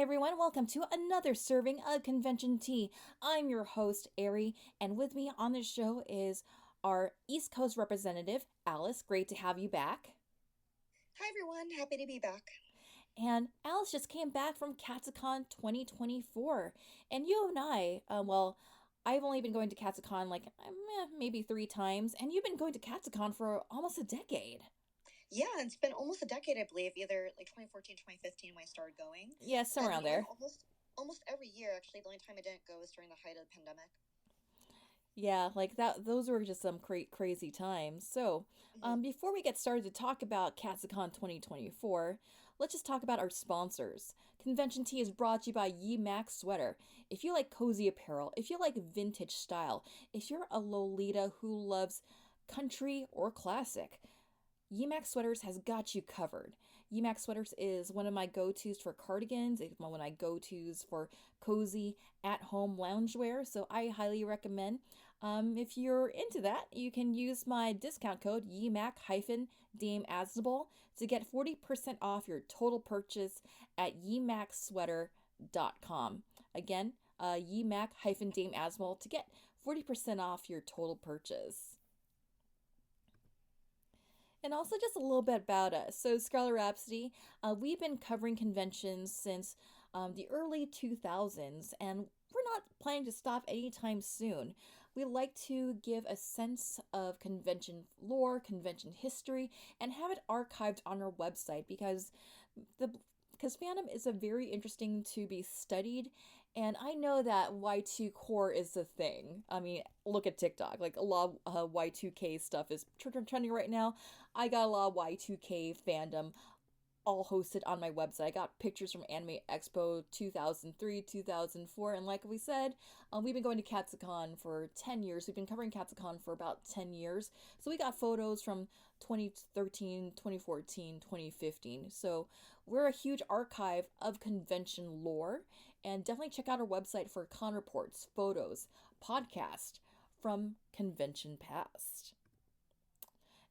everyone, welcome to another serving of convention tea. I'm your host, Ari, and with me on the show is our East Coast representative, Alice. Great to have you back. Hi everyone, happy to be back. And Alice just came back from Katsucon 2024. And you and I, I've only been going to Katsucon like maybe 3 times, and you've been going to Katsucon for almost a decade. Yeah, it's been almost a decade, I believe, either like 2014, 2015 when I started going. Yeah, somewhere And around yeah, there. almost every year actually. The only time I didn't go was during the height of the pandemic. Yeah, like that. Those were just some crazy times. So, hmm before we get started to talk about Katsucon 2024, let's just talk about our sponsors. Convention Tea is brought to you by Max Sweater. If you like cozy apparel, if you like vintage style, if you're a Lolita who loves country or classic, Emax Sweaters has got you covered. Emax Sweaters is one of my go-tos for cardigans. It's one of my go-tos for cozy at-home loungewear. So I highly recommend. If you're into that, you can use my discount code YEMAC-Dame Asnable to get 40% off your total purchase at yemacsweater.com. Again, YEMAC-Dame Asnable to get 40% off your total purchase. And also just a little bit about us. So Scarlet Rhapsody, we've been covering conventions since the early 2000s, and we're not planning to stop anytime soon. We like to give a sense of convention lore, convention history, and have it archived on our website the because fandom is a very interesting to be studied, and I know that Y2 core is the thing. I mean, look at TikTok. Like a lot of Y2K stuff is trending right now. I got a lot of Y2K fandom all hosted on my website. I got pictures from Anime Expo 2003, 2004, and like we said, we've been going to Katsucon for 10 years. We've been covering Katsucon for about 10 years. So we got photos from 2013, 2014, 2015. So we're a huge archive of convention lore, and definitely check out our website for con reports, photos, podcast from convention past.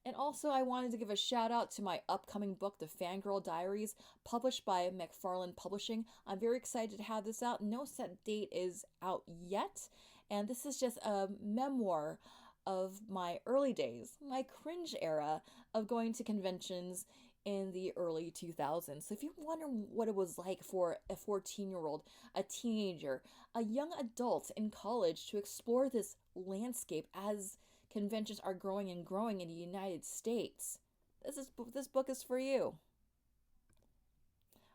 And also, I wanted to give a shout out to my upcoming book, The Fangirl Diaries, published by McFarland Publishing. I'm very excited to have this out. No set date is out yet. And this is just a memoir of my early days, my cringe era of going to conventions in the early 2000s. So if you wonder what it was like for a 14-year-old, a teenager, a young adult in college to explore this landscape as conventions are growing and growing in the United States, this book is for you.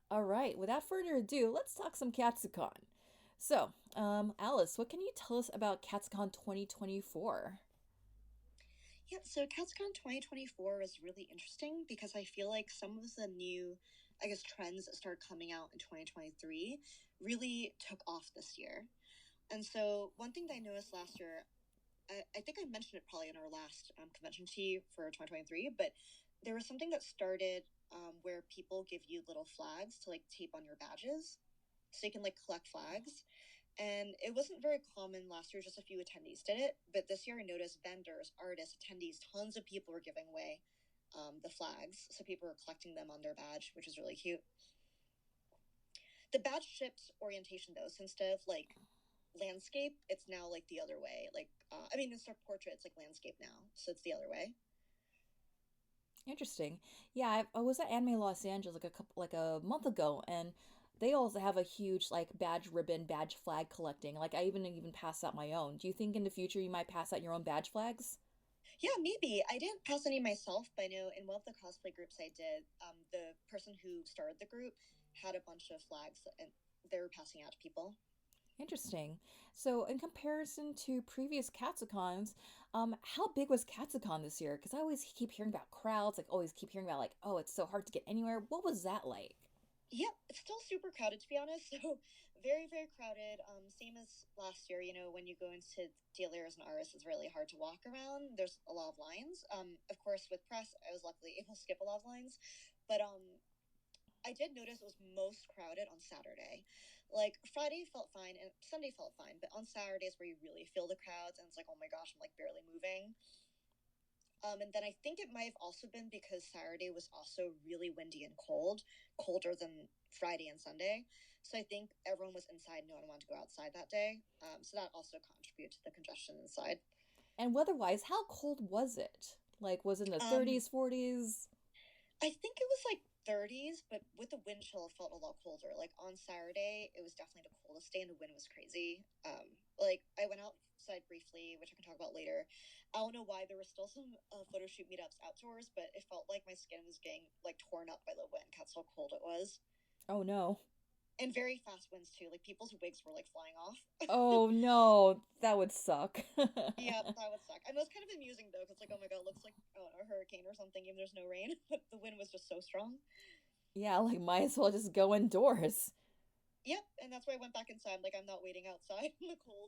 All right, without further ado, let's talk some Katsucon. So, Alice, what can you tell us about Katsucon 2024? Yeah, so Katsucon 2024 was really interesting because I feel like some of the new, I guess, trends that started coming out in 2023 really took off this year. And so one thing that I noticed last year, I think I mentioned it probably in our last convention tea for 2023, but there was something that started where people give you little flags to like tape on your badges so you can like collect flags. And it wasn't very common last year, just a few attendees did it. But this year I noticed vendors, artists, attendees, tons of people were giving away the flags. So people were collecting them on their badge, which is really cute. The badge shifts orientation though, so instead of like landscape, it's now like the other way. Like, I mean, instead of portrait, it's like landscape now. So it's the other way. Interesting. Yeah, I was at Anime Los Angeles like a month ago, and they also have a huge like badge ribbon, badge flag collecting. Like I even passed out my own. Do you think in the future you might pass out your own badge flags? Yeah, maybe. I didn't pass any myself, but I know in one of the cosplay groups I did, the person who started the group had a bunch of flags and they were passing out to people. Interesting. So, in comparison to previous Katsucons, how big was Katsucon this year? Because I always keep hearing about crowds, like always keep hearing about like, oh, it's so hard to get anywhere. What was that like? Yep, it's still super crowded to be honest. So very, very crowded. Same as last year. You know, when you go into dealers and artists, it's really hard to walk around. There's a lot of lines. Of course, with press, I was luckily able to skip a lot of lines, but I did notice it was most crowded on Saturday. Like Friday felt fine and Sunday felt fine, but on Saturdays where you really feel the crowds and it's like, oh my gosh, I'm like barely moving. And then I think it might have also been because Saturday was also really windy and cold, colder than Friday and Sunday. So I think everyone was inside. No one wanted to go outside that day. So that also contributed to the congestion inside. And weather-wise, how cold was it? Like, was it in the Um, 30s, 40s? I think it was like 30s, but with the wind chill, it felt a lot colder. Like on Saturday, it was definitely the coldest day, and the wind was crazy. Like I went outside briefly, which I can talk about later. I don't know why there were still some photo shoot meetups outdoors, but it felt like my skin was getting like torn up by the wind. That's how cold it was, Oh no. and very fast winds too. Like people's wigs were like flying off. Oh no, that would suck. Yeah, that would suck. And it was kind of amusing though, because like, oh my god, it looks like a hurricane or something. Even there's no rain, but the wind was just so strong. Yeah, like might as well just go indoors. Yep, and that's why I went back inside. Like, I'm not waiting outside in the cold.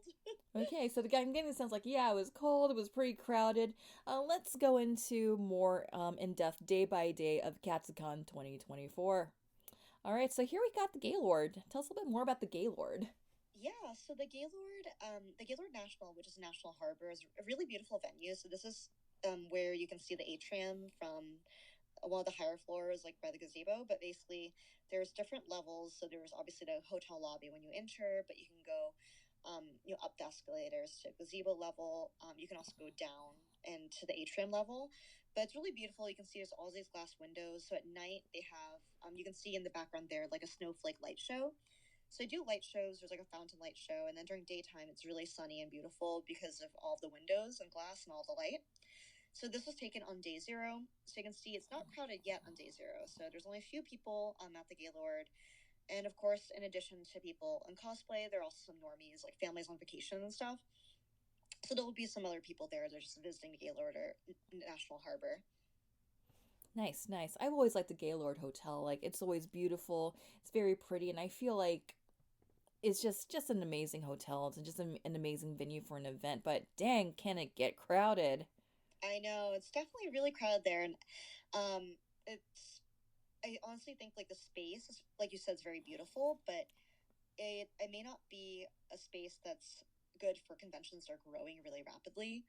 Okay, so the guy I'm getting the sense like, yeah, it was cold, it was pretty crowded. Let's go into more in-depth day by day of Katsucon 2024. All right, so here we got the Gaylord. Tell us a little bit more about the Gaylord. Yeah, so the Gaylord National, which is National Harbor, is a really beautiful venue. So this is where you can see the atrium from one of the higher floors, like by the gazebo. But basically, there's different levels. So there's obviously the hotel lobby when you enter, but you can go, up the escalators to gazebo level. You can also go down and to the atrium level. But it's really beautiful. You can see there's all these glass windows. So at night they have, you can see in the background there like a snowflake light show. So I do light shows. There's like a fountain light show, and then during daytime it's really sunny and beautiful because of all the windows and glass and all the light. So this was taken on day zero. So you can see it's not crowded yet on day zero. So there's only a few people at the Gaylord. And of course, in addition to people in cosplay, there are also some normies, like families on vacation and stuff. So there will be some other people there. They're just visiting the Gaylord or National Harbor. Nice, nice. I've always liked the Gaylord Hotel. Like it's always beautiful. It's very pretty, and I feel like it's just an amazing hotel. It's just an amazing venue for an event. But dang, can it get crowded? I know it's definitely really crowded there, and it's. I honestly think like the space, is, like you said, is very beautiful, but it may not be a space that's good for conventions that are growing really rapidly,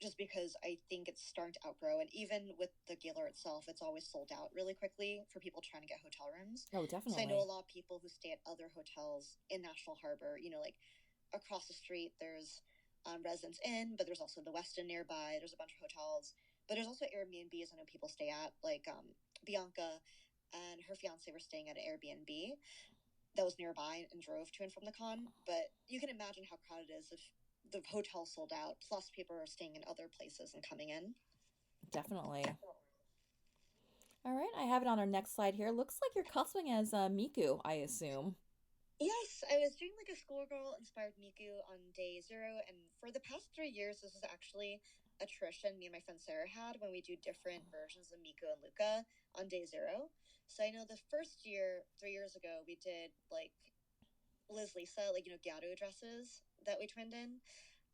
just because I think it's starting to outgrow. And even with the Gaylor itself, it's always sold out really quickly for people trying to get hotel rooms. Oh, So I know definitely. a lot of people who stay at other hotels in National Harbor, like across the street, there's Residence Inn, but there's also the Westin nearby. There's a bunch of hotels, but there's also Airbnbs I know people stay at, like Bianca and her fiance were staying at an Airbnb that was nearby and drove to and from the con. But you can imagine how crowded it is if the hotel sold out, plus people are staying in other places and coming in. Definitely. All right, I have it on our next slide here. Looks like you're cosplaying as Miku, I assume. Yes, I was doing like a schoolgirl inspired Miku on day zero, and for the past 3 years, this is actually a tradition me and my friend Sarah had when we do different versions of Miku and Luca on day zero. So I know the first year, 3 years ago, we did like Liz Lisa, like Gato dresses that we twinned in.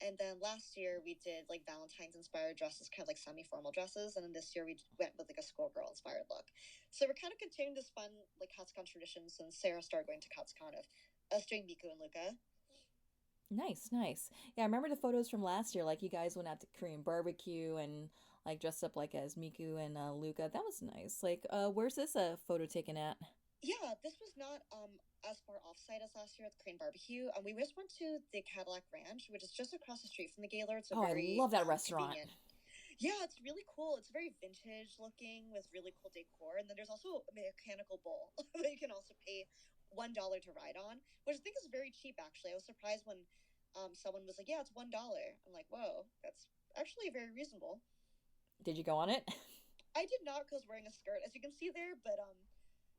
And then last year we did like Valentine's inspired dresses, kind of like semi formal dresses. And then this year we went with like a schoolgirl inspired look. So we're kind of continuing this fun like Katsucon tradition since Sarah started going to Katsucon of us doing Miku and Luca. Nice, nice. Yeah, I remember the photos from last year. Like you guys went out to Korean barbecue and like dressed up like as Miku and Luca. That was nice. Like, where's this photo taken at? Yeah, this was not as far offsite as last year at the Korean barbecue. We just went to the Cadillac Ranch, which is just across the street from the Gaylord, so Oh, I very love that restaurant. convenient. Yeah, it's really cool. It's very vintage looking with really cool decor. And then there's also a mechanical bull that you can also pay $1 to ride on, which I think is very cheap actually. I was surprised when someone was like, "Yeah, it's $1." I'm like, "Whoa, that's actually very reasonable." Did you go on it? I did not because I was wearing a skirt, as you can see there, but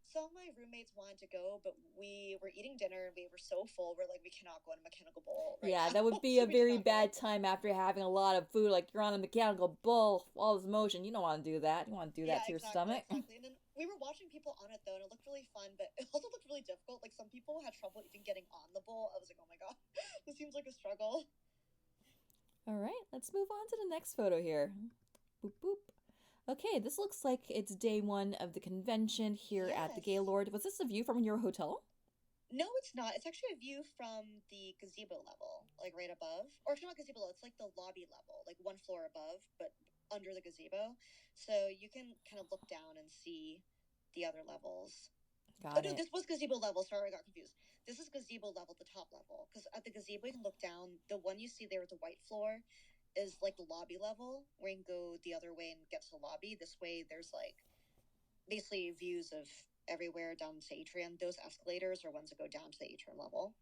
some of my roommates wanted to go, but we were eating dinner and we were so full. We're like, we cannot go on a mechanical bull right Yeah, that now, would be so a we did very not go. bad time after having a lot of food. Like you're on a mechanical bull, all this motion. You don't want to do that. You want to do Yeah, that to your exactly, stomach. exactly. And then we were watching people on it though, and it looked really fun, but it also looked really difficult. Like some people had trouble even getting on the bull. I was like, oh my god, this seems like a struggle. All right, let's move on to the next photo here. Boop boop. Okay, this looks like it's day one of the convention here at the Yes. Gaylord. Was this a view from your hotel? No, it's not. It's actually a view from the gazebo level, like right above. Or it's not gazebo level, it's like the lobby level, like one floor above, but under the gazebo, so you can kind of look down and see the other levels. Oh Got no, it. this was gazebo level. Sorry, I got confused. This is gazebo level, the top level. Because at the gazebo, you can look down. The one you see there with the white floor is like the lobby level, where you can go the other way and get to the lobby. This way, there's like basically views of everywhere down to atrium. Those escalators are ones that go down to the atrium level.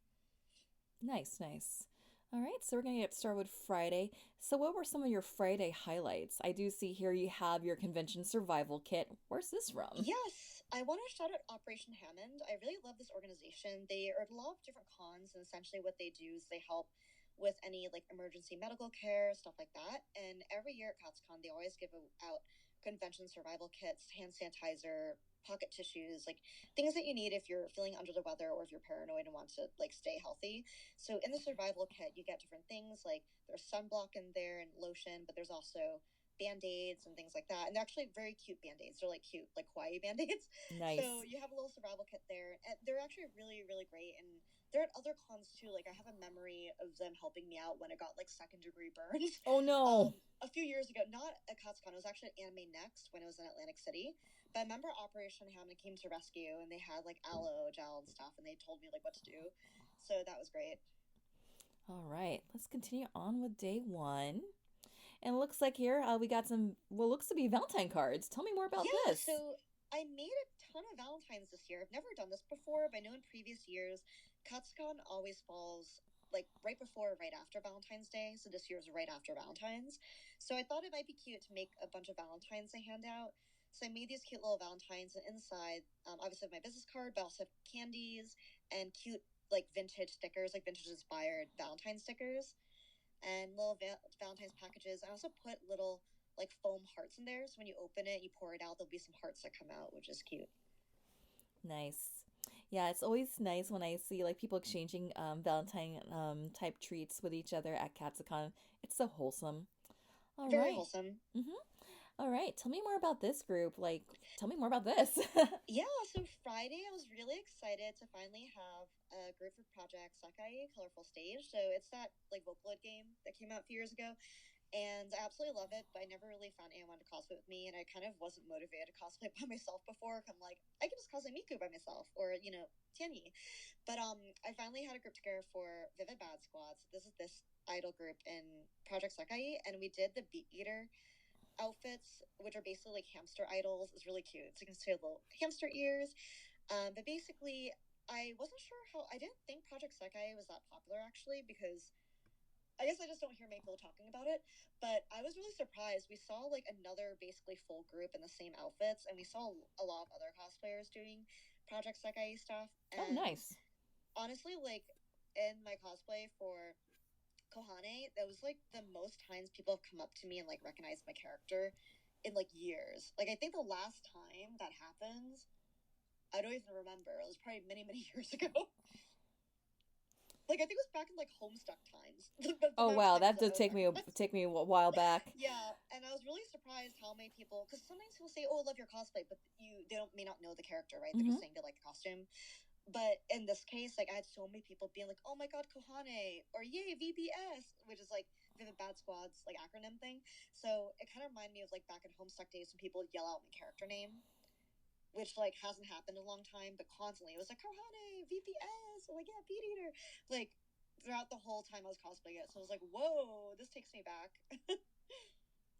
Nice, nice. All right, so we're going to get started with Friday. So, what were some of your Friday highlights? I do see here you have your convention survival kit. Where's this from? Yes, I want to shout out Operation Hammond. I really love this organization. They are at a lot of different cons, and essentially what they do is they help with any like emergency medical care, stuff like that. And every year at Katsucon, they always give out convention survival kits, hand sanitizer, pocket tissues, like things that you need if you're feeling under the weather or if you're paranoid and want to like stay healthy. So in the survival kit, you get different things like there's sunblock in there and lotion, but there's also band-aids and things like that, and they're actually very cute band-aids. They're like cute like kawaii band-aids. So Nice. you have a little survival kit there, and they're actually really really great. And they're at other cons too. Like I have a memory of them helping me out when I got like second degree burns Oh no. a few years ago, not at Katsucon. It was actually at Anime Next when it was in Atlantic City. But I remember Operation Hammond came to rescue, and they had like aloe gel and stuff, and they told me like what to do. So that was great. All right, let's continue on with day one. And it looks like here we got some, well, looks to be Valentine cards. Tell me more about Yeah, this. so I made a ton of Valentines this year. I've never done this before, but I know in previous years, Katsucon always falls like right before or right after Valentine's Day. So this year's right after Valentine's. So I thought it might be cute to make a bunch of Valentines to hand out. So I made these cute little Valentines, and inside, obviously, I have my business card, but I also have candies and cute like vintage stickers, like vintage inspired Valentine stickers and little Valentine's packages. I also put little like foam hearts in there, so when you open it, you pour it out, there'll be some hearts that come out, which is cute. Nice. Yeah, it's always nice when I see like people exchanging Valentine type treats with each other at Katsucon. It's so wholesome. All Very right. wholesome. Mm-hmm. All right. Tell me more about this group. Like, tell me more about this. Yeah, so Friday I was really excited to finally have a group for Project Sakai Colorful Stage. So it's that like Vocaloid game that came out a few years ago. And I absolutely love it, but I never really found anyone to cosplay with me, and I kind of wasn't motivated to cosplay by myself before. I'm like, I can just cosplay Miku by myself, or Tianyi. But I finally had a group together for Vivid Bad Squad. So this idol group in Project Sakai, and we did the Beat Eater outfits, which are basically like hamster idols. It's really cute. So you can see little hamster ears. But basically, I wasn't sure how. I didn't think Project Sekai was that popular actually because I guess I just don't hear many people talking about it. But I was really surprised. We saw like another basically full group in the same outfits, and we saw a lot of other cosplayers doing Project Sekai stuff. Oh, And nice. honestly, like in my cosplay for Kohane, that was like the most times people have come up to me and like recognized my character in like years. Like I think the last time that happened, I don't even remember. It was probably many, many years ago. Like I think it was back in like Homestuck times. The Oh amount of wow, time that was did take over. me take me a while back. Yeah, and I was really surprised how many people, because sometimes people say, "Oh, I love your cosplay," but they don't may not know the character, right? They're Mm-hmm. just saying they like the costume. But in this case, like I had so many people being like, "Oh my god, Kohane," or "Yay, VBS," which is like Vivid Bad Squad's like acronym thing. So it kind of reminded me of like back in Homestuck days when people would yell out my character name, which like hasn't happened in a long time, but constantly it was like Kohane, VBS, or like yeah, Beat Eater, like throughout the whole time I was cosplaying it. So I was like, "Whoa, this takes me back."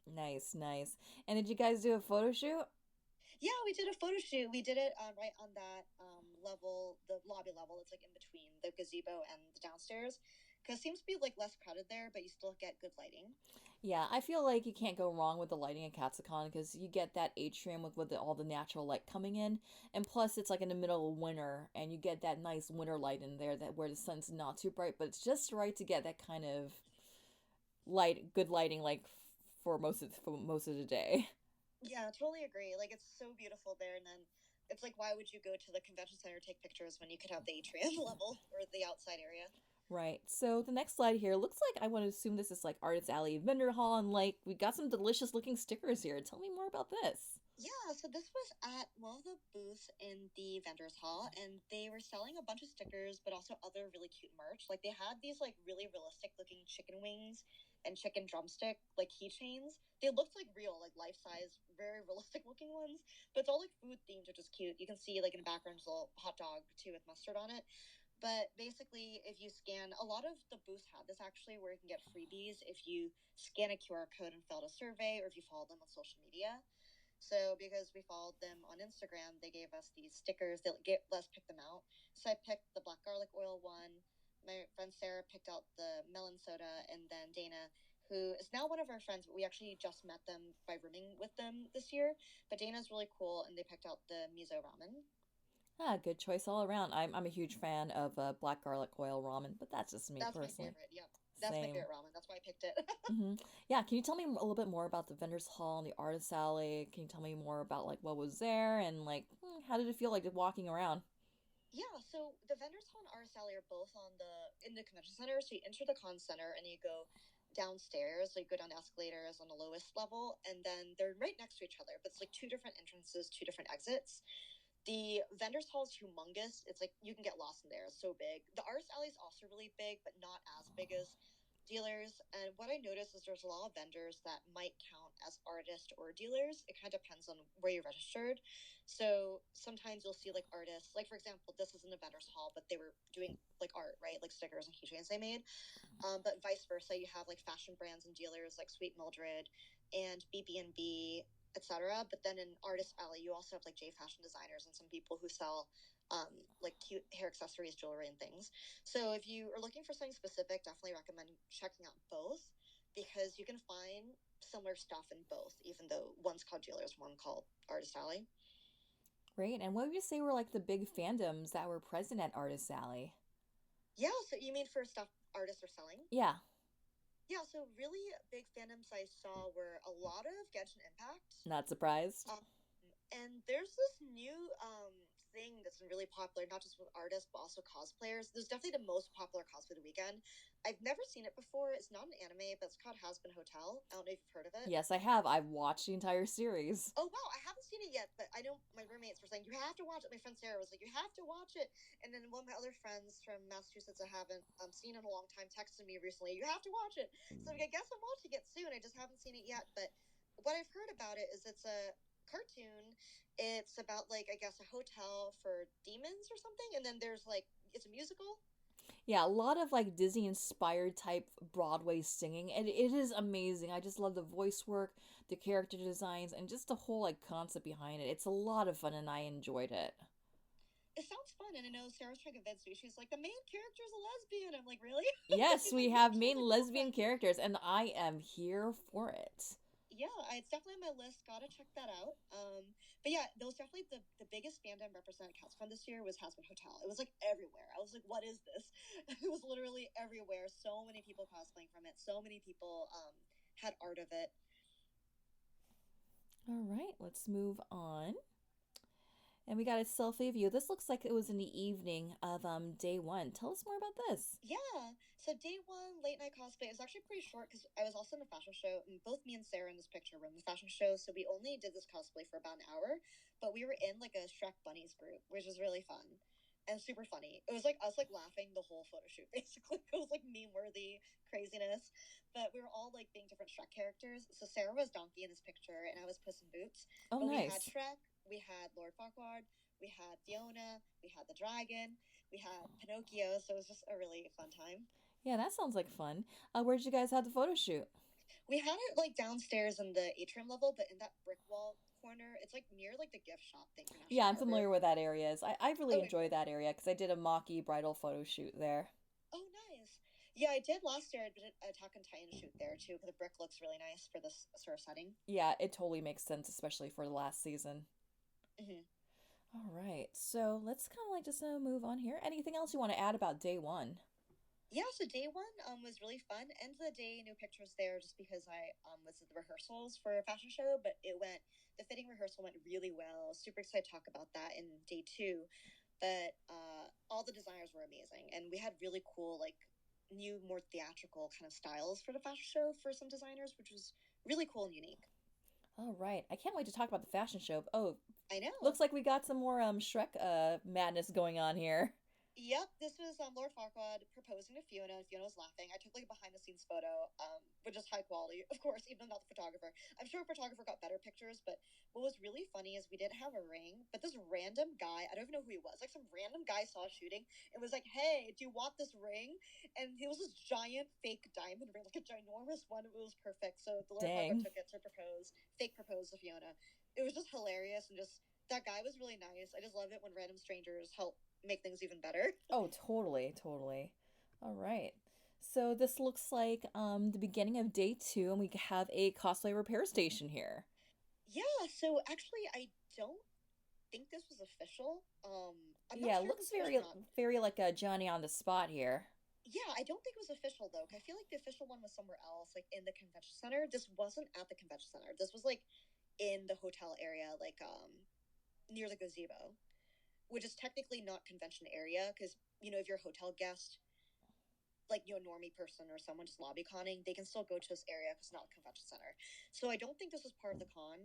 Nice, nice. And did you guys do a photo shoot? Yeah, we did a photo shoot. We did it right on that level, the lobby level. It's like in between the gazebo and the downstairs, because it seems to be like less crowded there, but you still get good lighting. Yeah, I feel like you can't go wrong with the lighting at Katsucon because you get that atrium with all the natural light coming in, and plus it's like in the middle of winter, and you get that nice winter light in there that where the sun's not too bright, but it's just right to get that kind of light, good lighting, like for most of the day. Yeah, totally agree. Like it's so beautiful there, and then it's like, why would you go to the convention center to take pictures when you could have the atrium level or the outside area? Right. So the next slide here looks like I want to assume this is like Artist Alley Vendor Hall, and like we got some delicious looking stickers here. Tell me more about this. Yeah, so this was at one of the booths in the vendors hall, and they were selling a bunch of stickers, but also other really cute merch. Like they had these like really realistic looking chicken wings and chicken drumstick like keychains. They looked like real, like life size, very realistic looking ones. But it's all like food themed, which is cute. You can see like in the background, there's a little hot dog too with mustard on it. But basically, if you scan, a lot of the booths have this actually, where you can get freebies if you scan a QR code and fill out a survey, or if you follow them on social media. So because we followed them on Instagram, they gave us these stickers. They let us pick them out. So I picked the black garlic oil one. My friend Sarah picked out the melon soda, and then Dana, who is now one of our friends, but we actually just met them by rooming with them this year. But Dana's really cool, and they picked out the miso ramen. Ah, good choice all around. I'm a huge fan of black garlic oil ramen, but that's just me That's my personally. favorite. Yep, that's my Same. favorite ramen. That's why I picked it. hmm Yeah, can you tell me a little bit more about the vendors hall and the artist alley? Can you tell me more about like what was there and like how did it feel like walking around? Yeah, so the vendors hall and Artist Alley are both on the in the convention center. So you enter the con center and you go downstairs. So you go down the escalators on the lowest level, and then they're right next to each other. But it's like two different entrances, two different exits. The vendors hall is humongous. It's like you can get lost in there. It's so big. The Artist Alley is also really big, but not as big as dealers. And what I noticed is there's a lot of vendors that might count as artists or dealers. It kind of depends on where you're registered. So sometimes you'll see like artists, like for example, this is in the vendors hall, but they were doing like art, right? Like stickers and keychains they made. But vice versa, you have like fashion brands and dealers like Sweet Mildred and BB&B, etc. But then in Artist Alley, you also have like J fashion designers and some people who sell like cute hair accessories, jewelry, and things. So if you are looking for something specific, definitely recommend checking out both because you can find similar stuff in both, even though one's called Dealers, one called Artist Alley. Great. And what would you say were like the big fandoms that were present at Artist Alley? Yeah, so you mean for stuff artists are selling? Yeah, Yeah, so really big fandoms I saw were a lot of Genshin Impact. not surprised. Um, and there's this new thing that's been really popular, not just with artists, but also cosplayers. This is definitely the most popular cosplay of the weekend. I've never seen it before. It's not an anime, but it's called Has Been Hotel. I don't know if you've heard of it. Yes, I have. I've watched the entire series. Oh wow, I haven't seen it yet, but I know my roommates were saying you have to watch it. My friend Sarah was like, you have to watch it, and then one of my other friends from Massachusetts I haven't seen in a long time texted me recently, you have to watch it. So I guess I'm watching it soon. I just haven't seen it yet, but what I've heard about it is it's a cartoon. It's about like I guess a hotel for demons or something, and then there's like it's a musical. Yeah, a lot of like Disney inspired type Broadway singing. And it is amazing. I just love the voice work, the character designs, and just the whole like concept behind it. It's a lot of fun and I enjoyed it. It sounds fun, and I know Sarah's trying to convince me. She's like, the main character is a lesbian. I'm like, really? Yes, She's we like, yeah, have she has main a lesbian girlfriend. characters and I am here for it. Yeah, it's definitely on my list. Gotta check that out. But yeah, there was definitely the biggest fandom represented at Katsucon this year was Has Been Hotel. It was like everywhere. I was like, what is this? It was literally everywhere. So many people cosplaying from it. So many people had art of it. All right, let's move on. And we got a selfie view. This looks like it was in the evening of day one. Tell us more about this. Yeah. So day one, late night cosplay, is actually pretty short because I was also in the fashion show, and both me and Sarah in this picture were in the fashion show. So we only did this cosplay for about an hour, but we were in like a Shrek Bunnies group, which was really fun and super funny. It was like us like laughing the whole photo shoot. Basically, it was like meme worthy craziness. But we were all like being different Shrek characters. So Sarah was Donkey in this picture, and I was Puss in Boots. Oh, But we had nice. Shrek, we had Lord Farquaad, we had Fiona, we had the dragon, we had Pinocchio, so it was just a really fun time. Yeah, that sounds like fun. Where did you guys have the photo shoot? We had it like downstairs in the atrium level, but in that brick wall corner, it's like near like the gift shop thing for Yeah, National I'm Harbor. familiar with that area. I really Okay. enjoy that area because I did a Maki bridal photo shoot there. Oh, nice. Yeah, I did last year. I did an Attack on Titan shoot there too, because the brick looks really nice for this sort of setting. Yeah, it totally makes sense, especially for the last season. Hmm. All right, so let's kind of like just move on here. Anything else you want to add about day one? Yeah, so day one was really fun. End of the day, no pictures there just because I was at the rehearsals for a fashion show, but the fitting rehearsal went really well. Super excited to talk about that in day two. But all the designers were amazing, and we had really cool, like, new, more theatrical kind of styles for the fashion show for some designers, which was really cool and unique. All right. I can't wait to talk about the fashion show. Oh, I know. looks like we got some more Shrek madness going on here. Yep, this was Lord Farquaad proposing to Fiona, and Fiona was laughing. I took like a behind the scenes photo, which is high quality, of course, even though not the photographer. I'm sure a photographer got better pictures, but what was really funny is we didn't have a ring, but this random guy, I don't even know who he was, like some random guy saw us shooting and was like, "Hey, do you want this ring?" And it was this giant fake diamond ring, like a ginormous one. It was perfect. So the Lord Farquaad Dang. took it to propose, fake propose to Fiona. It was just hilarious and just that guy was really nice. I just love it when random strangers help make things even better. Oh, totally, totally. All right. So this looks like the beginning of day two, and we have a cosplay repair station here. Yeah, so actually, I don't think this was official. I'm not Yeah, it sure if looks it's official very, or not. very like a Johnny on the spot here. Yeah, I don't think it was official though. 'Cause I feel like the official one was somewhere else, like in the convention center. This wasn't at the convention center. This was like in the hotel area, like near the gazebo, which is technically not convention area because if you're a hotel guest, like a normie person or someone just lobby conning, they can still go to this area because it's not a convention center. So I don't think this was part of the con.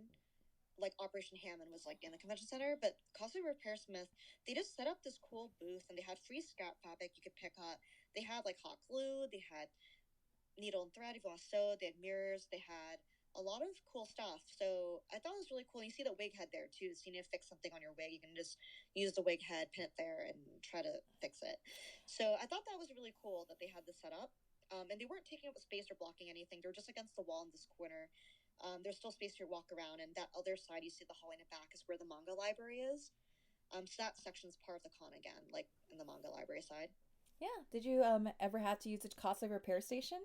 Like Operation Hammond was like in the convention center, but Cosplay Repair Smith, they just set up this cool booth and they had free scrap fabric you could pick up. They had like hot glue, they had needle and thread if you want to sew, they had mirrors, they had a lot of cool stuff. So I thought it was really cool. You see the wig head there too. So you need to fix something on your wig, you can just use the wig head, pin it there, and try to fix it. So I thought that was really cool that they had this set up. And they weren't taking up space or blocking anything. They were just against the wall in this corner. There's still space to walk around, and that other side you see the hallway in the back is where the manga library is. So that section's part of the con again, like in the manga library side. Yeah. Did you ever have to use a cosplay repair station?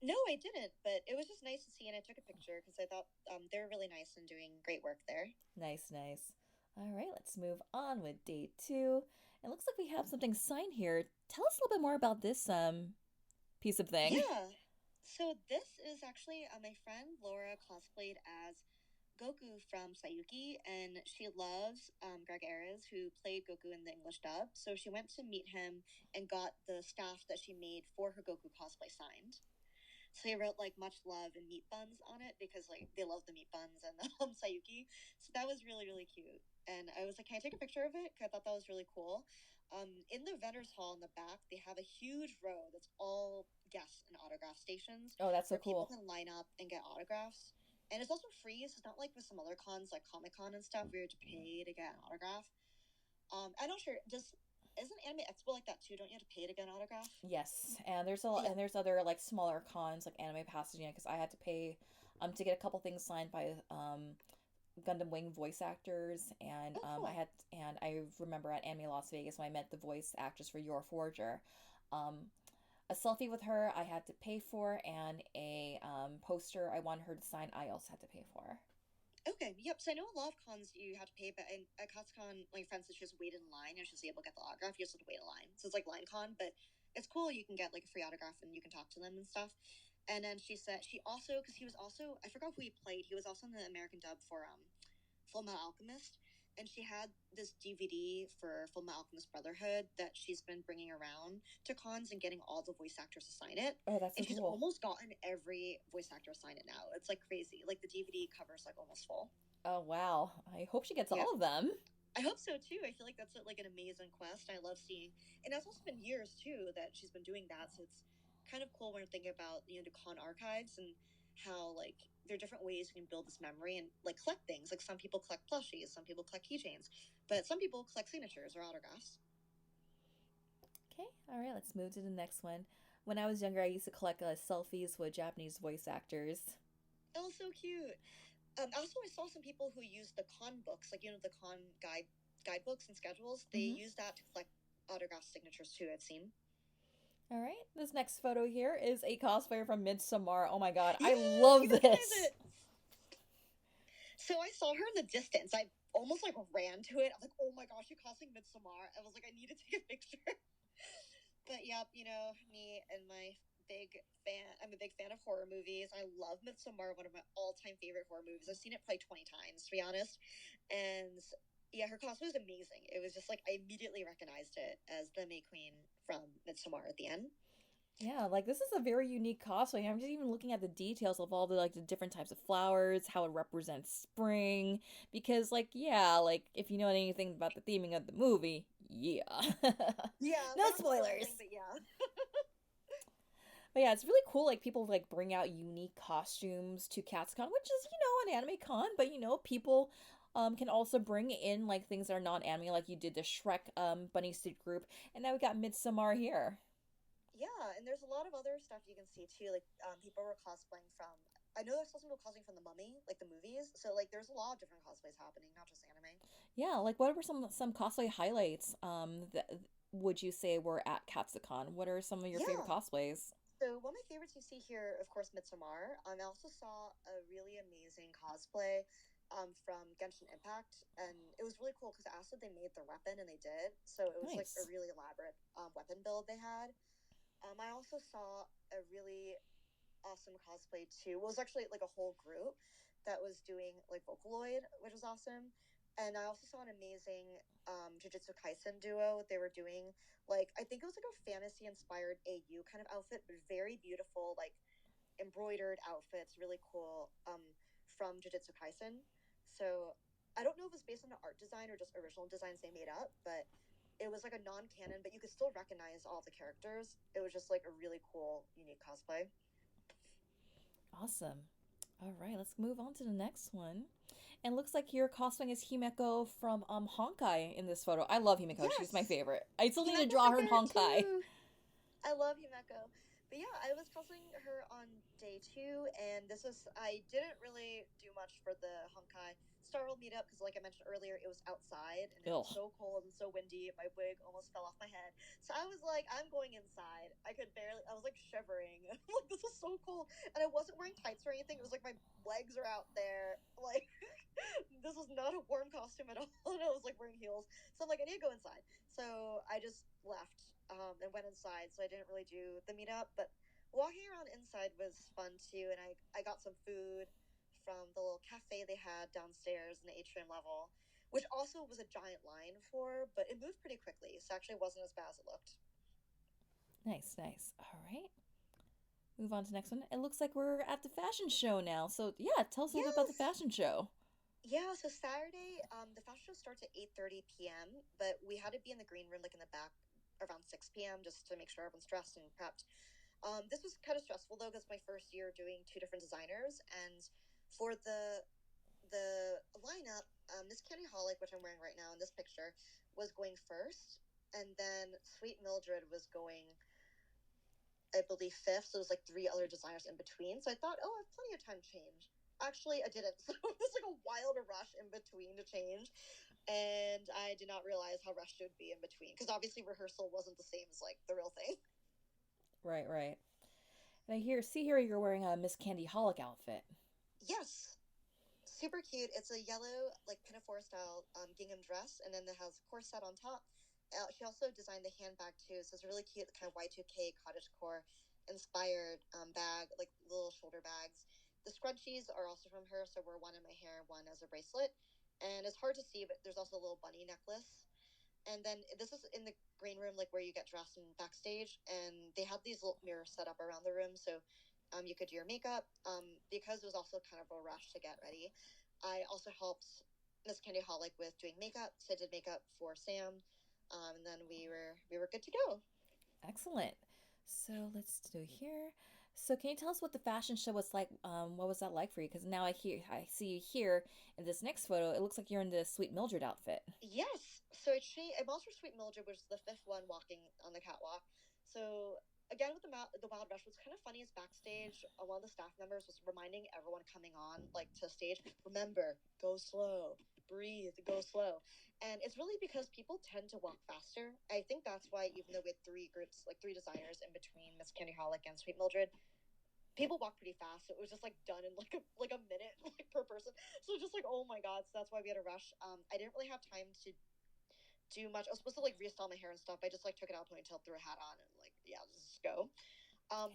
No, I didn't, but it was just nice to see, and I took a picture because I thought they were really nice and doing great work there. Nice, nice. All right, let's move on with day two. It looks like we have something signed here. Tell us a little bit more about this piece of thing. Yeah. So this is actually my friend Laura cosplayed as Goku from Sayuki, and she loves Greg Ayres, who played Goku in the English dub. So she went to meet him and got the staff that she made for her Goku cosplay signed. So he wrote like much love and meat buns on it because like they love the meat buns and Sayuki. So that was really really cute. And I was like, can I take a picture of it? Because I thought that was really cool. In the vendors hall in the back, they have a huge row that's all guest and autograph stations Oh, that's so where people cool. can line up and get autographs. And it's also free, so it's not like with some other cons like Comic Con and stuff where you have to pay to get an autograph. I'm not sure. Does isn't Anime Expo like that too? Don't you have to pay to get an autograph? Yes, and Yeah. there's other like smaller cons like Anime Pasadena because I had to pay to get a couple things signed by Gundam Wing voice actors, and Oh, I cool. had and I remember at Anime Las Vegas when I met the voice actress for Your Forger, um, a selfie with her I had to pay for, and a poster I wanted her to sign I also had to pay for. Okay, yep. So I know a lot of cons you have to pay, but at Katsucon, my friend said she just waited in line and she was able to get the autograph. You just have to wait in line, so it's like line con, but it's cool. You can get like a free autograph and you can talk to them and stuff. And then she said she also because he was also I forgot who he played. He was also in the American dub for Full Metal Alchemist, and she had this DVD for Full Metal Alchemist Brotherhood that she's been bringing around to cons and getting all the voice actors to sign it. Oh, that's so And she's cool. almost gotten every voice actor to sign it now. It's like crazy. Like the DVD covers like almost full. Oh wow, I hope she gets Yeah, all of them. I hope so too. I feel like that's like an amazing quest. I love seeing, and it's also been years too that she's been doing that. So it's kind of cool when you're thinking about the con archives and how like there are different ways you can build this memory and like collect things. Like some people collect plushies, some people collect keychains, but some people collect signatures or autographs. Okay, all right, let's move to the next one. When I was younger, I used to collect selfies with Japanese voice actors. Oh, so cute. Also, I saw some people who use the con books, like the con guidebooks and schedules. They Mm-hmm. use that to collect autograph signatures too. I've seen. All right, this next photo here is a cosplayer from Midsommar. Oh my god, I Yes, love you recognize this. it. So I saw her in the distance. I almost like ran to it. I was like, oh my gosh, you're crossing Midsommar. I was like, I need to take a picture. But yep, me and my big fan. I'm a big fan of horror movies. I love Midsommar, one of my all-time favorite horror movies. I've seen it probably 20 times, to be honest. And yeah, her costume was amazing. It was just like I immediately recognized it as the May Queen from Midsommar at the end. Yeah, like this is a very unique cosplay. I'm just even looking at the details of all the like the different types of flowers, how it represents spring. Because like yeah, like if you know anything about the theming of the movie, yeah. Yeah, No we're not gonna spoil anything, spoilers. but yeah. But yeah, it's really cool. Like people like bring out unique costumes to Katsucon, which is an anime con, but people can also bring in like things that are non-anime, like you did the Shrek bunny suit group, and now we got Midsommar here. Yeah, and there's a lot of other stuff you can see too. Like people were cosplaying from. I know there's some people cosplaying from the Mummy, like the movies. So like there's a lot of different cosplays happening, not just anime. Yeah, like what were some cosplay highlights that would you say were at Katsucon? What are some of your favorite Yeah. cosplays? So one of my favorites you see here, of course, Midsommar. I also saw a really amazing cosplay from Genshin Impact, and it was really cool because I asked if they made their weapon, and they did. So it was like a Nice. really elaborate weapon build they had. I also saw a really awesome cosplay too. Well, it was actually like a whole group that was doing like Vocaloid, which was awesome. And I also saw an amazing Jujutsu Kaisen duo. They were doing like I think it was like a fantasy inspired AU kind of outfit, but very beautiful, like embroidered outfits, really cool from Jujutsu Kaisen. So I don't know if it's based on the art design or just original designs they made up, but it was like a non-canon, but you could still recognize all the characters. It was just like a really cool, unique cosplay. Awesome. All right, let's move on to the next one. And looks like your cosplaying is Himeko from Honkai in this photo. I love Himeko. She's my Yes, favorite. I still need to Himeko's draw my her in favorite Honkai. too. I love Himeko. But yeah, I was cosplaying her on day two, and this was I didn't really do much for the Honkai Star World meetup because, like I mentioned earlier, it was outside and it was Ugh. so cold and so windy. My wig almost fell off my head, so I was like, I'm going inside. I could barely. I was like shivering. Like this is so cold, and I wasn't wearing tights or anything. It was like my legs are out there, like this was not a warm costume at all. And I was like wearing heels. So I'm like, I need to go inside. So I just left and went inside. So I didn't really do the meetup. But walking around inside was fun too. And I got some food from the little cafe they had downstairs in the atrium level, which also was a giant line for, but it moved pretty quickly. So actually it wasn't as bad as it looked. Nice, nice. All right. Move on to the next one. It looks like we're at the fashion show now. So yeah, tell us a little bit about the Yes. fashion show. Yeah, so Saturday, the fashion show starts at 8:30 p.m., but we had to be in the green room, like in the back, around 6 p.m., just to make sure everyone's dressed and prepped. This was kind of stressful though, because my first year doing two different designers, and for the lineup, Miss Candy Holic, which I'm wearing right now in this picture, was going first, and then Sweet Mildred was going, I believe, fifth. So it was like three other designers in between. So I thought, oh, I have plenty of time to change. Actually, I didn't. So it was like a wild rush in between to change, and I did not realize how rushed it would be in between because obviously rehearsal wasn't the same as like the real thing. Right, right. And see here you're wearing a Miss Candy Holic outfit. Yes, super cute. It's a yellow like pinafore style gingham dress, and then it has corset on top. She also designed the handbag too, so it's a really cute kind of Y2K cottagecore inspired bag, like little shoulder bags. The scrunchies are also from her, so we're one in my hair, one as a bracelet. And it's hard to see, but there's also a little bunny necklace. And then this is in the green room, like where you get dressed and backstage, and they had these little mirrors set up around the room, so you could do your makeup. Because it was also kind of a rush to get ready, I also helped Miss Candy Holic with doing makeup. So I did makeup for Sam, and then we were good to go. Excellent. So let's do here. So can you tell us what the fashion show was like? What was that like for you? Because now I see you here in this next photo. It looks like you're in the Sweet Mildred outfit. Yes. So I Monster Sweet Mildred was the fifth one walking on the catwalk. So again with the Wild Rush, what's kind of funny is backstage, one of the staff members was reminding everyone coming on like to stage, remember, go slow, breathe, go slow. And it's really because people tend to walk faster. I think that's why even though we had three groups, like three designers in between Miss Candy Holic and Sweet Mildred, people walk pretty fast. So it was just like done in like a minute like per person. So just like oh my god, so that's why we had a rush. I didn't really have time to do much. I was supposed to like restyle my hair and stuff. I just like took it out of ponytail, threw a hat on, and like yeah, let's just go.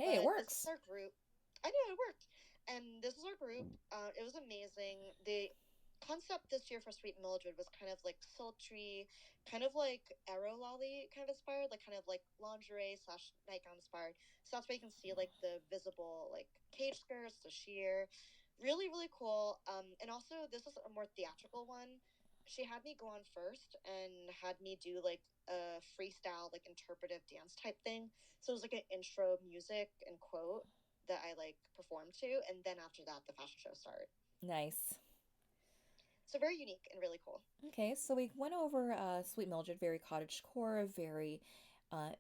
Hey, it But this is works. our group. I know it worked, and this is our group. It was amazing. concept this year for Sweet Mildred was kind of like sultry, kind of like Arrow Lolly kind of inspired, like kind of like lingerie slash nightgown inspired. So that's why you can see like the visible like cage skirts, the sheer, really really cool. And also this is a more theatrical one. She had me go on first and had me do like a freestyle like interpretive dance type thing. So it was like an intro music and quote that I like performed to, and then after that the fashion show started. Nice. So very unique and really cool. Okay, so we went over Sweet Mildred, very cottage core, very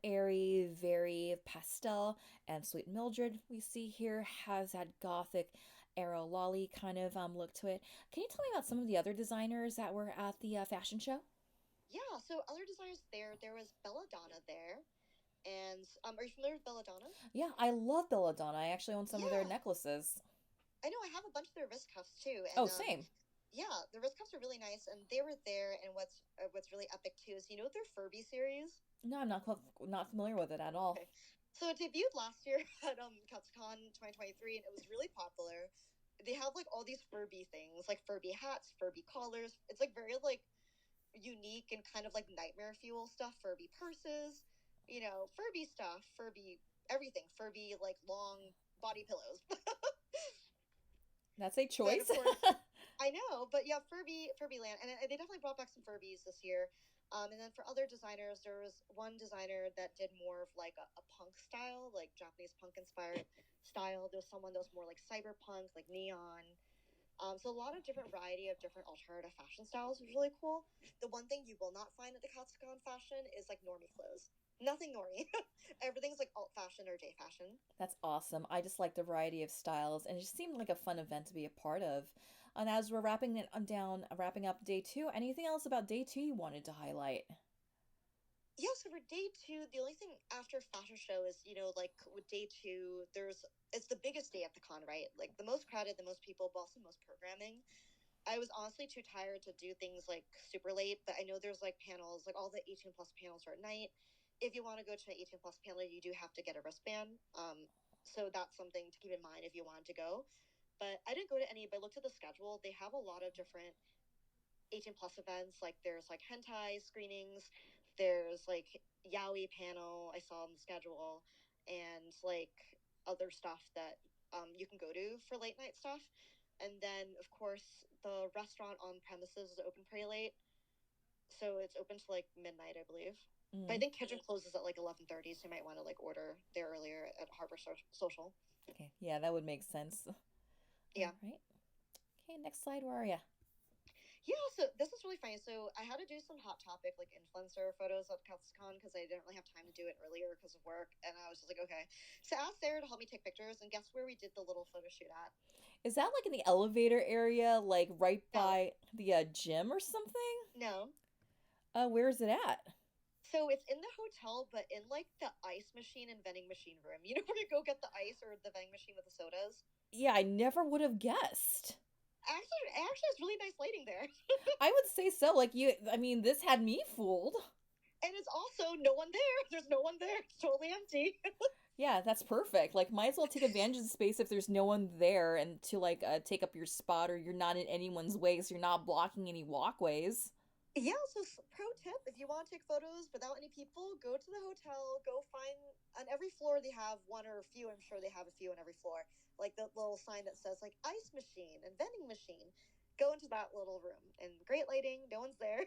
airy, very pastel, and Sweet Mildred we see here has that gothic arrow lolly kind of look to it. Can you tell me about some of the other designers that were at the fashion show? Yeah, so other designers there was Belladonna there. And are you familiar with Belladonna? Yeah, I love Belladonna. I actually own some of their Yeah. necklaces. I know I have a bunch of their wrist cuffs too. And Oh, same. yeah, the wrist cuffs are really nice and they were there, and what's really epic too is their Furby series? No, I'm not familiar with it at all. Okay. So it debuted last year at Katsucon 2023, and it was really popular. They have like all these Furby things, like Furby hats, Furby collars. It's like very like unique and kind of like nightmare fuel stuff. Furby purses, Furby stuff, Furby everything, Furby like long body pillows. That's a But of choice. course, I know, but yeah, Furby Land, and they definitely brought back some Furbies this year. And then for other designers, there was one designer that did more of like a punk style, like Japanese punk inspired style. There's someone that was more like cyberpunk, like neon. So a lot of different variety of different alternative fashion styles was really cool. The one thing you will not find at the Katsucon fashion is like normie clothes. Nothing normie. Everything's like alt fashion or day fashion. That's awesome. I just like the variety of styles, and it just seemed like a fun event to be a part of. And as we're wrapping up day two, anything else about day two you wanted to highlight? Yeah, so for day two, the only thing after fashion show is, like with day two, it's the biggest day at the con, right? Like the most crowded, the most people, but also most programming. I was honestly too tired to do things like super late, but I know there's like panels, like all the 18 plus panels are at night. If you want to go to an 18 plus panel, you do have to get a wristband. So that's something to keep in mind if you want to go. But I didn't go to any, but I looked at the schedule. They have a lot of different 18 plus events. Like there's like hentai screenings, there's like yaoi panel I saw on the schedule, and like other stuff that you can go to for late night stuff. And then of course the restaurant on premises is open pretty late, so it's open to like midnight I believe. But I Mm, think kitchen closes at like 11:30, so you might want to like order there earlier at Social. okay, yeah, that would make sense. Yeah. All right. Okay, next slide. Where are you? Yeah, so this is really funny. So I had to do some hot topic like influencer photos at Katsucon because I didn't really have time to do it earlier because of work, and I was just like, okay. So I asked Sarah to help me take pictures, and guess where we did the little photo shoot at? Is that like in the elevator area, like right No, by the gym or something? no. Where is it at? So it's in the hotel, but in like the ice machine and vending machine room. You know where you go get the ice or the vending machine with the sodas? Yeah, I never would have guessed. Actually, it's really nice lighting there, I would say so. Like you, I mean, this had me fooled. and it's also no one there. There's no one there. It's totally empty. Yeah, that's perfect. Like, might as well take advantage of the space if there's no one there, and to like take up your spot, or you're not in anyone's way, so you're not blocking any walkways. Yeah, so pro tip, if you want to take photos without any people, go to the hotel, go find on every floor they have one or a few, I'm sure they have a few on every floor. Like the little sign that says like ice machine and vending machine. Go into that little room and great lighting, no one's there.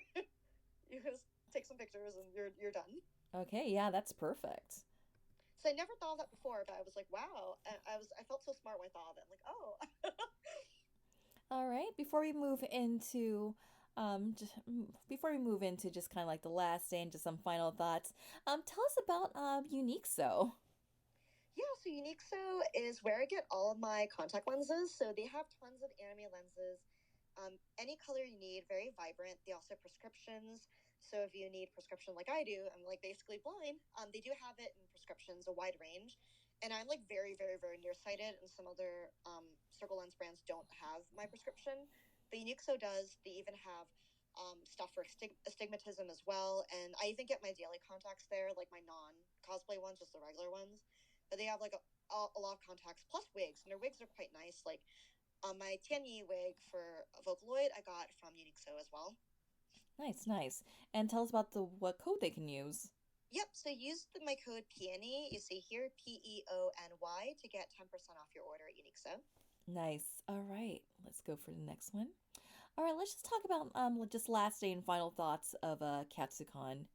You just take some pictures and you're done. Okay, yeah, that's perfect. So I never thought of that before, but I was like, wow. I felt so smart when I thought of it. I'm like, oh. All right, before we move into just kind of like the last day and just some final thoughts, tell us about Unique So. Yeah, so Uniqso is where I get all of my contact lenses. So they have tons of anime lenses, any color you need, very vibrant. They also have prescriptions. So if you need prescription like I do, I'm like basically blind. They do have it in prescriptions, a wide range. And I'm like very, very, very nearsighted, and some other circle lens brands don't have my prescription. But Uniqso does. They even have stuff for astigmatism as well. And I even get my daily contacts there, like my non cosplay ones, just the regular ones. But they have like a lot of contacts plus wigs, and their wigs are quite nice. Like My Tianyi wig for Vocaloid I got from Unixo as well. Nice, nice. And tell us about the what code they can use. Yep, so use my code PEONY, you see here, PEONY, to get 10% off your order at Unixo. Nice. All right, let's go for the next one. All right, let's just talk about just last day and final thoughts of Katsucon.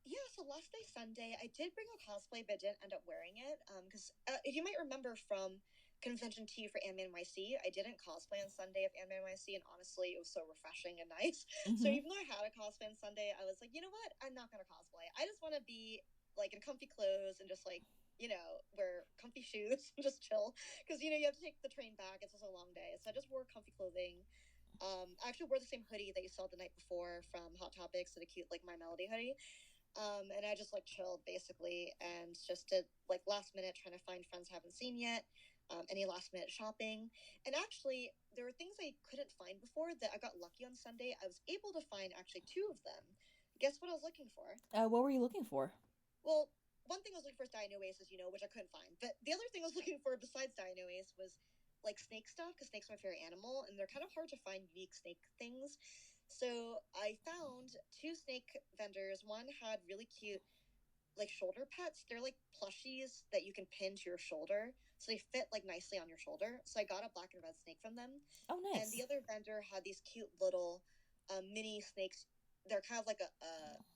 Yeah, so last day Sunday, I did bring a cosplay, but didn't end up wearing it. Because if you might remember from Convention T for Anime NYC, I didn't cosplay on Sunday of Anime NYC, and honestly, it was so refreshing and nice. So Mm-hmm. even though I had a cosplay on Sunday, I was like, you know what? I'm not gonna cosplay. I just want to be like in comfy clothes and just like wear comfy shoes and just chill. Because you have to take the train back. It's also a long day, so I just wore comfy clothing. I actually wore the same hoodie that you saw the night before from Hot Topics, so the cute like My Melody hoodie. And I just like chilled basically and just did like last minute trying to find friends I haven't seen yet, any last minute shopping. And actually, there were things I couldn't find before that I got lucky on Sunday. I was able to find actually two of them. Guess what I was looking for? What were you looking for? Well, one thing I was looking for is Dino Ace, which I couldn't find. But the other thing I was looking for besides Dino Ace was like snake stuff, because snake's my favorite animal, and they're kind of hard to find unique snake things. So I found two snake vendors. One had really cute like shoulder pets. They're like plushies that you can pin to your shoulder, so they fit like nicely on your shoulder. So I got a black and red snake from them. Oh, And the nice. other vendor had these cute little mini snakes. They're kind of like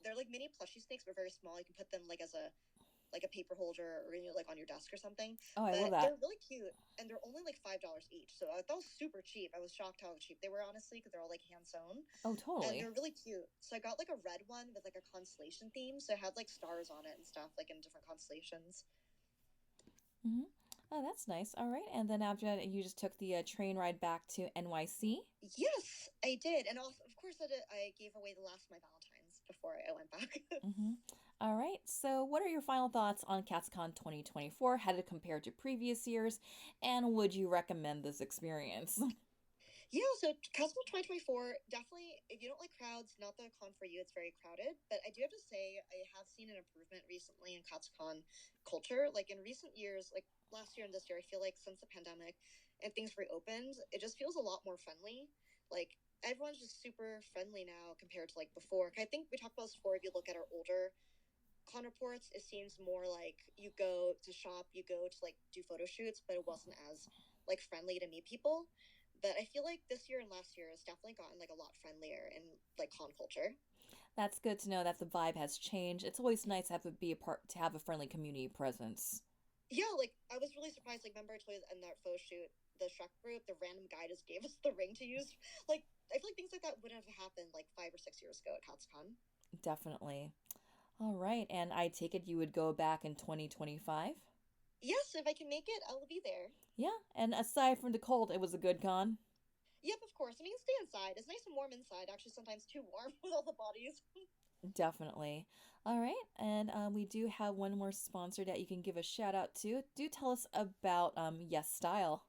they're like mini plushie snakes, but very small. You can put them like a paper holder or like on your desk or something. Oh, I love But that. they're really cute, and they're only like $5 each. So I thought was super cheap. I was shocked how cheap they were, honestly, because they're all like hand sewn, Oh, and totally. they're really cute. So I got like a red one with like a constellation theme. So it had like stars on it and stuff, like in different constellations. Mm-hmm. Oh, that's nice. All right, and then after that, you just took the train ride back to NYC. Yes, I did, and also, of course, I gave away the last of my Valentines before I went back. Mm-hmm. All right. So, what are your final thoughts on CatsCon 2024? How did it compare to previous years? And would you recommend this experience? Yeah, so Katsucon 2024, definitely, if you don't like crowds, not the con for you. It's very crowded. But I do have to say, I have seen an improvement recently in Katsucon culture. Like in recent years, like last year and this year, I feel like since the pandemic and things reopened, it just feels a lot more friendly. Like everyone's just super friendly now compared to like before. I think we talked about this before. If you look at our older con reports, it seems more like you go to shop, you go to like do photo shoots, but it wasn't as like friendly to meet people. But I feel like this year and last year has definitely gotten like a lot friendlier in like con culture. That's good to know that the vibe has changed. It's always nice to have to have a friendly community presence. Yeah, like I was really surprised. Like, remember I told you in that photo shoot, the Shrek group, the random guy just gave us the ring to use. Like, I feel like things like that wouldn't have happened like 5 or 6 years ago at Katsucon. Definitely. All right, and I take it you would go back in 2025? Yes, if I can make it, I will be there. Yeah, and aside from the cold, it was a good con. Yep, of course. I mean, stay inside. It's nice and warm inside. Actually, sometimes too warm with all the bodies. Definitely. All right, and we do have one more sponsor that you can give a shout out to. Do tell us about Yes Style.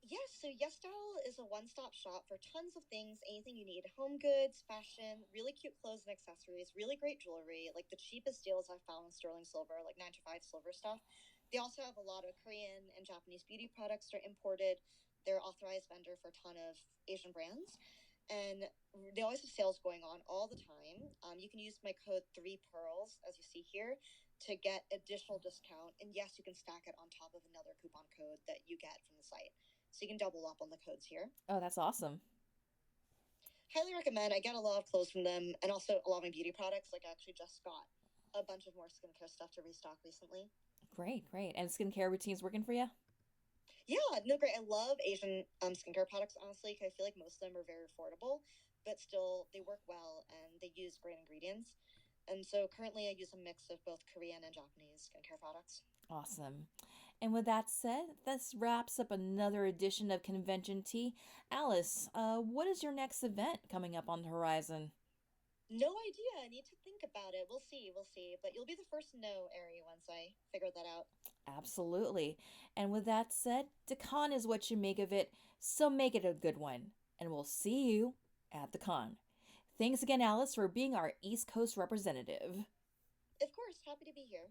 Yes, so Yes Style is a one-stop shop for tons of things, anything you need. Home goods, fashion, really cute clothes and accessories, really great jewelry, like the cheapest deals I've found in sterling silver, like 9 to 5 silver stuff. They also have a lot of Korean and Japanese beauty products that are imported. They're authorized vendor for a ton of Asian brands. And they always have sales going on all the time. You can use my code 3pearls, as you see here, to get additional discount. And yes, you can stack it on top of another coupon code that you get from the site. So you can double up on the codes here. Oh, that's awesome. Highly recommend. I get a lot of clothes from them and also a lot of my beauty products. Like I actually just got a bunch of more skincare stuff to restock recently. Great, great. And skincare routines working for you? Yeah, no, great. I love Asian skincare products, honestly, because I feel like most of them are very affordable, but still they work well and they use great ingredients. And so currently I use a mix of both Korean and Japanese skincare products. Awesome. And with that said, this wraps up another edition of Convention Tea. Alice, what is your next event coming up on the horizon? No idea. I need to think about it. We'll see. We'll see. But you'll be the first to know, Ari, once I figure that out. Absolutely. And with that said, the con is what you make of it, so make it a good one. And we'll see you at the con. Thanks again, Alice, for being our East Coast representative. Of course, happy to be here.